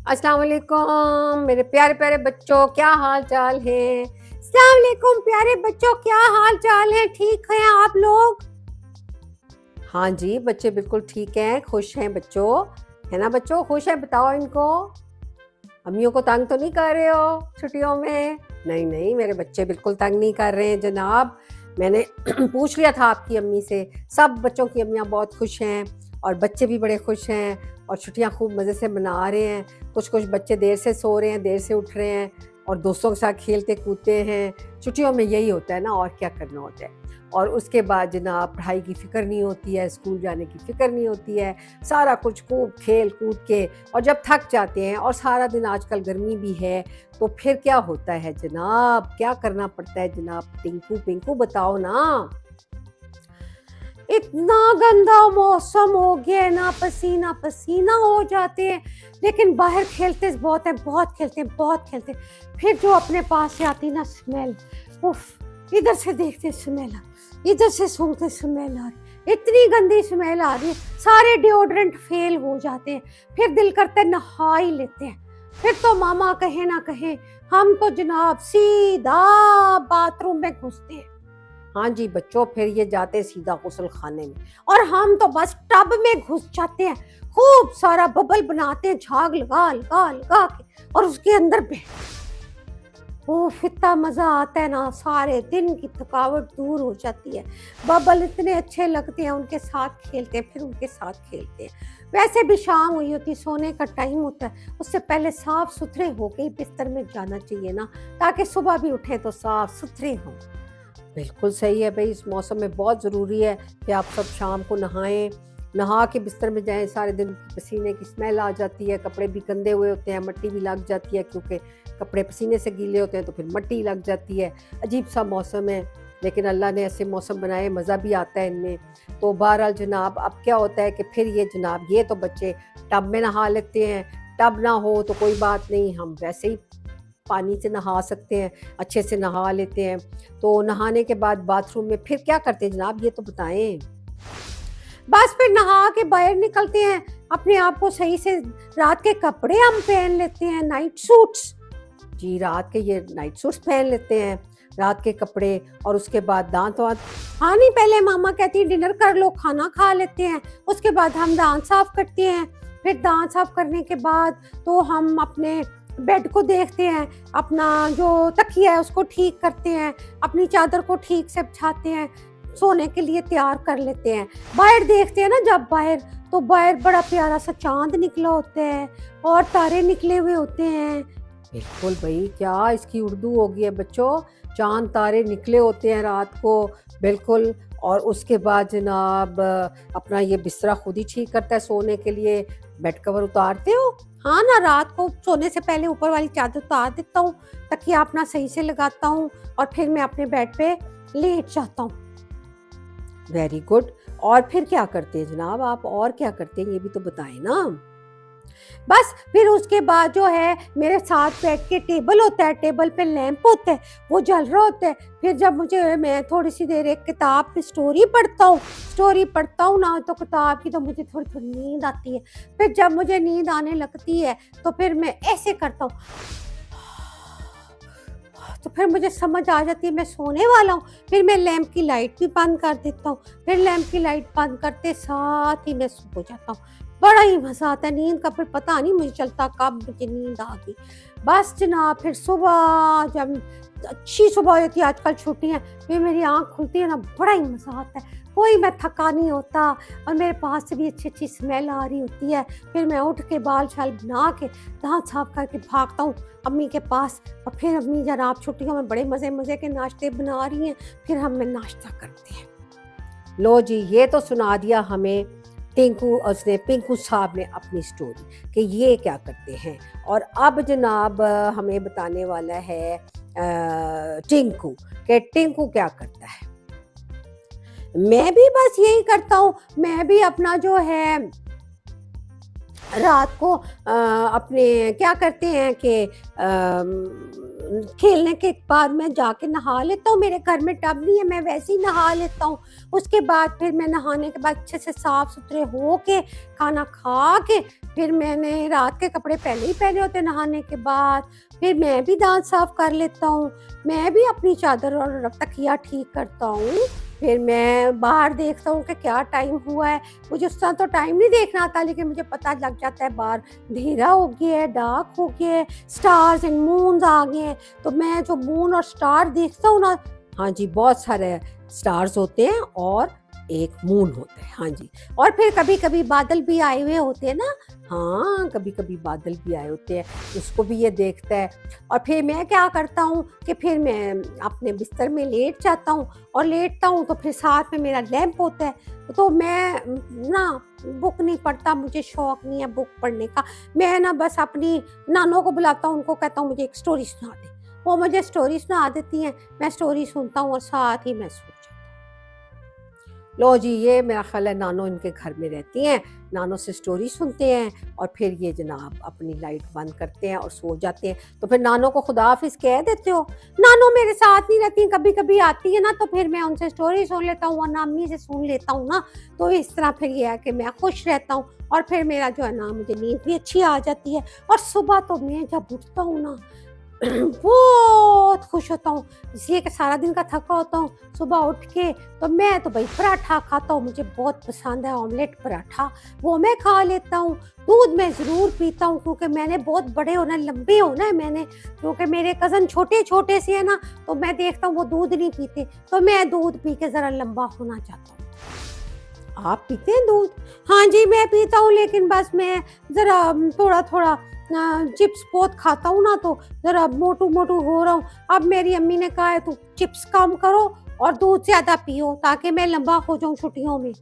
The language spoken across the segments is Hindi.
अस्सलाम वालेकुम मेरे प्यारे प्यारे बच्चों, क्या हाल चाल है। अस्सलाम वालेकुम प्यारे बच्चों, क्या हाल चाल है, ठीक हैं आप लोग। हाँ जी, बच्चे बिल्कुल ठीक हैं, खुश हैं बच्चों, है ना बच्चों, खुश हैं। बताओ इनको, अम्मियों को तंग तो नहीं कर रहे हो छुट्टियों में। नहीं नहीं, मेरे बच्चे बिल्कुल तंग नहीं कर रहे हैं जनाब। मैंने पूछ लिया था आपकी अम्मी से, सब बच्चों की अम्मियाँ बहुत खुश हैं और बच्चे भी बड़े खुश हैं और छुट्टियाँ खूब मज़े से मना रहे हैं। कुछ कुछ बच्चे देर से सो रहे हैं, देर से उठ रहे हैं और दोस्तों के साथ खेलते कूदते हैं। छुट्टियों में यही होता है ना, और क्या करना होता है। और उसके बाद जनाब पढ़ाई की फ़िक्र नहीं होती है, स्कूल जाने की फ़िक्र नहीं होती है, सारा कुछ खूब खेल कूद के। और जब थक जाते हैं और सारा दिन आजकल गर्मी भी है, तो फिर क्या होता है जनाब, क्या करना पड़ता है जनाब। टिंकू पिंकू बताओ ना। इतना गंदा मौसम हो गया है ना, पसीना पसीना हो जाते हैं, लेकिन बाहर खेलते बहुत है, बहुत खेलते हैं, बहुत खेलते हैं। फिर जो अपने पास से आती ना स्मेल, उफ, इधर से देखते स्मेल, इधर से सूंघते स्मेल आ रही, इतनी गंदी स्मेल आ रही है, सारे डिओड्रेंट फेल हो जाते हैं। फिर दिल करता है नहा ही लेते हैं। फिर तो मामा कहे ना कहे, हम तो जनाब सीधा बाथरूम में घुसते हैं। हाँ जी बच्चों, फिर ये जाते सीधा गुस्ल खाने में और हम तो बस टब में घुस जाते हैं, खूब सारा बबल बनाते हैं, झाग लगा लगा लगा के, और उसके अंदर ओह इतना मजा आता है ना, सारे दिन की थकावट दूर हो जाती है। बबल इतने अच्छे लगते हैं, उनके साथ खेलते हैं, फिर उनके साथ खेलते हैं। वैसे भी शाम हुई होती, सोने का टाइम होता है, उससे पहले साफ सुथरे होके ही बिस्तर में जाना चाहिए ना, ताकि सुबह भी उठे तो साफ सुथरे हों। बिल्कुल सही है भाई, इस मौसम में बहुत ज़रूरी है कि आप सब शाम को नहाएं, नहा के बिस्तर में जाएं। सारे दिन पसीने की स्मेल आ जाती है, कपड़े भी गंदे हुए होते हैं, मिट्टी भी लग जाती है, क्योंकि कपड़े पसीने से गीले होते हैं तो फिर मिट्टी लग जाती है। अजीब सा मौसम है, लेकिन अल्लाह ने ऐसे मौसम बनाए, मज़ा भी आता है इनमें। तो बहरहाल जनाब, अब क्या होता है कि फिर ये जनाब, ये तो बच्चे टब में नहा लेते हैं। टब ना हो तो कोई बात नहीं, हम वैसे ही पानी से नहा सकते हैं, अच्छे से नहा लेते हैं। तो नहाने के बाद बाथरूम में फिर क्या करते हैं जनाब, ये तो बताएं। बस फिर नहा के बाहर निकलते हैं, अपने आप को सही से, रात के कपड़े हम पहन लेते हैं, नाइट सूट्स। जी, रात के ये नाइट सूट्स पहन लेते हैं, रात के कपड़े। और उसके बाद दांत वांत, हाँ नहीं, पहले मामा कहती है डिनर कर लो, खाना खा लेते हैं, उसके बाद हम दांत साफ करते हैं। फिर दांत साफ करने के बाद तो हम अपने बेड को देखते हैं, अपना जो तकिया है उसको ठीक करते हैं, अपनी चादर को ठीक से बिछाते हैं, सोने के लिए तैयार कर लेते हैं। बाहर देखते हैं ना, जब बाहर, तो बाहर बड़ा प्यारा सा चांद निकला होता है और तारे निकले हुए होते हैं। बिल्कुल भाई, क्या इसकी उर्दू होगी है बच्चों, चांद तारे निकले होते हैं रात को, बिल्कुल। और उसके बाद जनाब अपना ये बिस्तरा खुद ही ठीक करता है सोने के लिए। बेड कवर उतारते हो? हाँ ना, रात को सोने से पहले ऊपर वाली चादर उतार देता हूँ, तकिया अपना सही से लगाता हूँ और फिर मैं अपने बेड पे लेट जाता हूँ। Very good. और फिर क्या करते हैं जनाब आप, और क्या करते हैं ये भी तो बताएं ना। बस फिर उसके बाद जो है, मेरे साथ बैठ के टेबल होता है, टेबल पे लैंप होता है, वो जल रहा होता है। फिर जब मुझे, मैं थोड़ी सी देर एक किताब की स्टोरी पढ़ता हूँ ना, तो किताब की तो मुझे थोड़ी थोड़ी नींद आती है। फिर जब मुझे नींद आने लगती है तो फिर मैं ऐसे करता हूँ, तो फिर मुझे समझ आ जाती है मैं सोने वाला हूँ। फिर मैं लैंप की लाइट भी बंद कर देता हूँ, फिर लैंप की लाइट बंद करते साथ ही मैं सो जाता हूँ। बड़ा ही मजा आता है नींद का, फिर पता नहीं मुझे चलता कब मुझे नींद आ गई। बस जनाब, फिर सुबह जब अच्छी सुबह होती है, आजकल छुट्टियां, फिर मेरी आंख खुलती है ना, बड़ा ही मजा आता है। कोई मैं थका नहीं होता और मेरे पास से भी अच्छी अच्छी स्मेल आ रही होती है। फिर मैं उठ के बाल शाल बना के, दांत साफ करके भागता हूँ अम्मी के पास, और फिर अम्मी जनाब छुट्टियों में बड़े मजे मजे के नाश्ते बना रही हैं, फिर हम नाश्ता करते हैं। लो जी, ये तो सुना दिया हमें उसने, पिंकू साहब ने अपनी स्टोरी कि ये क्या करते हैं। और अब जनाब हमें बताने वाला है टिंकू, कि टिंकू क्या करता है। मैं भी बस यही करता हूँ, मैं भी अपना जो है रात को अपने क्या करते हैं कि खेलने के बाद मैं जाके नहा लेता हूँ, मेरे घर में टब नहीं है, मैं वैसे ही नहा लेता हूँ। उसके बाद फिर मैं नहाने के बाद अच्छे से साफ-सुथरे हो के, खाना खा के, फिर मैंने रात के कपड़े पहले ही पहने होते हैं नहाने के बाद, फिर मैं भी दाँत साफ कर लेता हूँ, मैं भी अपनी चादर और तकिया ठीक करता हूँ, फिर मैं बाहर देखता हूँ कि क्या टाइम हुआ है। मुझे उस तरह तो टाइम नहीं देखना आता, लेकिन मुझे पता लग जाता है बाहर अंधेरा हो गया है, डार्क हो गया है, स्टार्स एंड मून्स आ गए हैं। तो मैं जो मून और स्टार देखता हूँ ना, हाँ जी, बहुत सारे स्टार्स होते हैं और एक मून होता है, हाँ जी। और फिर कभी-कभी बादल भी आए हुए होते हैं ना, हाँ, कभी-कभी बादल भी आए होते हैं, उसको भी ये देखता है। और फिर मैं क्या करता हूँ कि फिर मैं अपने बिस्तर में लेट जाता हूँ, और लेटता हूँ तो फिर साथ में मेरा लैंप होता है, तो मैं ना बुक नहीं पढ़ता, मुझे शौक नहीं है बुक पढ़ने का। मैं ना बस अपनी नानों को बुलाता हूँ, उनको कहता हूँ मुझे एक स्टोरी सुना दे। वो मुझे स्टोरी सुना देती हैं, मैं स्टोरी सुनता हूँ और साथ ही मैं सो जाती हूँ। लो जी, ये मेरा ख़्याल है नानो इनके घर में रहती हैं, नानो से स्टोरी सुनते हैं और फिर ये जनाब अपनी लाइट बंद करते हैं और सो जाते हैं। तो फिर नानो को खुदा हाफ़िज़ कह देते हो? नानो मेरे साथ नहीं रहती, कभी-कभी आती है ना तो फिर मैं उनसे स्टोरी सुन लेता हूँ वरना अम्मी से सुन लेता हूँ ना, तो इस तरह फिर ये है कि मैं खुश रहता हूँ और फिर मेरा जो है ना मुझे नींद भी अच्छी आ जाती है, और सुबह तो मैं जब उठता हूँ ना बहुत खुश होता हूँ, इसलिए कि सारा दिन का थका होता हूँ, सुबह उठ के तो मैं तो भई पराठा खाता हूँ, मुझे बहुत पसंद है ऑमलेट पराठा, वो मैं खा लेता हूँ। दूध मैं ज़रूर पीता हूँ क्योंकि मैंने बहुत बड़े होना है, लंबे होना है मैंने, क्योंकि मेरे कज़न छोटे-छोटे से हैं ना, तो मैं देखता हूँ वो दूध नहीं पीते, तो मैं दूध पी के ज़रा लंबा होना चाहता हूँ। आप पीते हैं दूध? हाँ जी, मैं पीता हूँ, लेकिन बस मैं ज़रा थोड़ा-थोड़ा चिप्स बहुत खाता हूँ ना, तो ज़रा मोटू-मोटू हो रहा हूँ। अब मेरी अम्मी ने कहा है तू चिप्स कम करो और दूध ज़्यादा पियो ताकि मैं लंबा हो जाऊँ छुट्टियों में।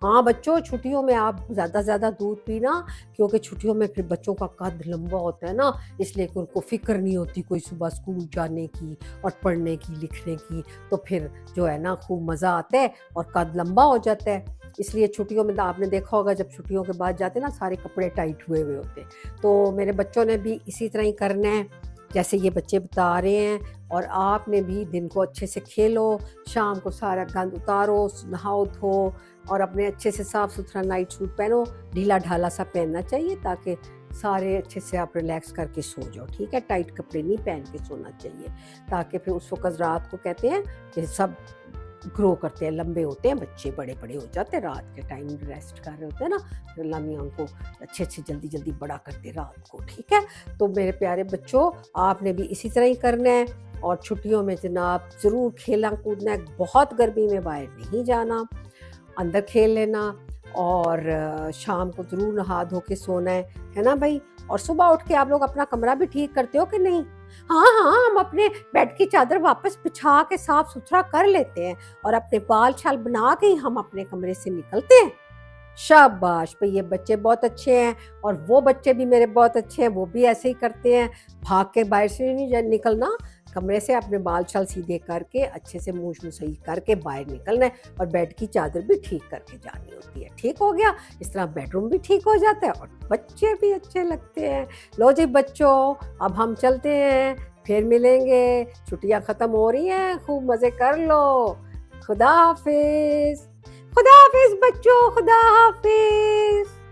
हाँ, बच्चों, छुट्टियों में आप ज़्यादा से ज़्यादा दूध पीना, क्योंकि छुट्टियों में फिर बच्चों का कद लंबा होता है ना, इसलिए कि उनको फ़िक्र नहीं होती कोई सुबह स्कूल जाने की और पढ़ने की, लिखने की, तो फिर जो है ना खूब मज़ा आता है और कद लंबा हो जाता है। इसलिए छुट्टियों में तो आपने देखा होगा जब छुट्टियों के बाद जाते हैं ना सारे कपड़े टाइट हुए हुए होते हैं। तो मेरे बच्चों ने भी इसी तरह ही करना है, जैसे ये बच्चे बता रहे हैं, और आपने भी दिन को अच्छे से खेलो, शाम को सारा गंद उतारो, नहाओ धो और अपने अच्छे से साफ-सुथरा नाइट सूट पहनो, ढीला-ढाला सा पहनना चाहिए ताकि सारे अच्छे से आप रिलैक्स करके सो जाओ, ठीक है? टाइट कपड़े नहीं पहन के सोना चाहिए, ताकि फिर उस वक़्त रात को कहते हैं कि सब ग्रो करते हैं, लंबे होते हैं बच्चे, बड़े-बड़े हो जाते हैं रात के टाइम रेस्ट कर रहे होते हैं ना, फिर अल्लाह मियाँ उनको अच्छे-अच्छे जल्दी-जल्दी बड़ा करते हैं रात को, ठीक है? तो मेरे प्यारे बच्चों, आपने भी इसी तरह ही करना है और छुट्टियों में जनाब ज़रूर खेलना-कूदना है, बहुत गर्मी में बाहर नहीं जाना, अंदर खेल लेना, और शाम को ज़रूर नहा धो के सोना है ना भई? और सुबह उठ के आप लोग अपना कमरा भी ठीक करते हो कि नहीं? हाँ, हाँ, हम अपने बेड की चादर वापस बिछा के साफ-सुथरा कर लेते हैं और अपने बाल-शाल बना के ही हम अपने कमरे से निकलते हैं। शाबाश! भई ये बच्चे बहुत अच्छे हैं और वो बच्चे भी मेरे बहुत अच्छे हैं, वो भी ऐसे ही करते हैं, भाग के बाहर से नहीं निकलना, कमरे से अपने बाल-शाल सीधे करके, अच्छे से मूछ-वूछ सही करके बाहर निकलना है और बेड की चादर भी ठीक करके जानी होती है। ठीक हो गया? इस तरह बेडरूम भी ठीक हो जाता है और बच्चे भी अच्छे लगते हैं। लो जी बच्चों, अब हम चलते हैं, फिर मिलेंगे, छुट्टियाँ खत्म हो रही हैं, खूब मज़े कर लो। खुदा हाफ़िज़। खुदा हाफ़िज़ बच्चों, खुदा हाफ़िज़।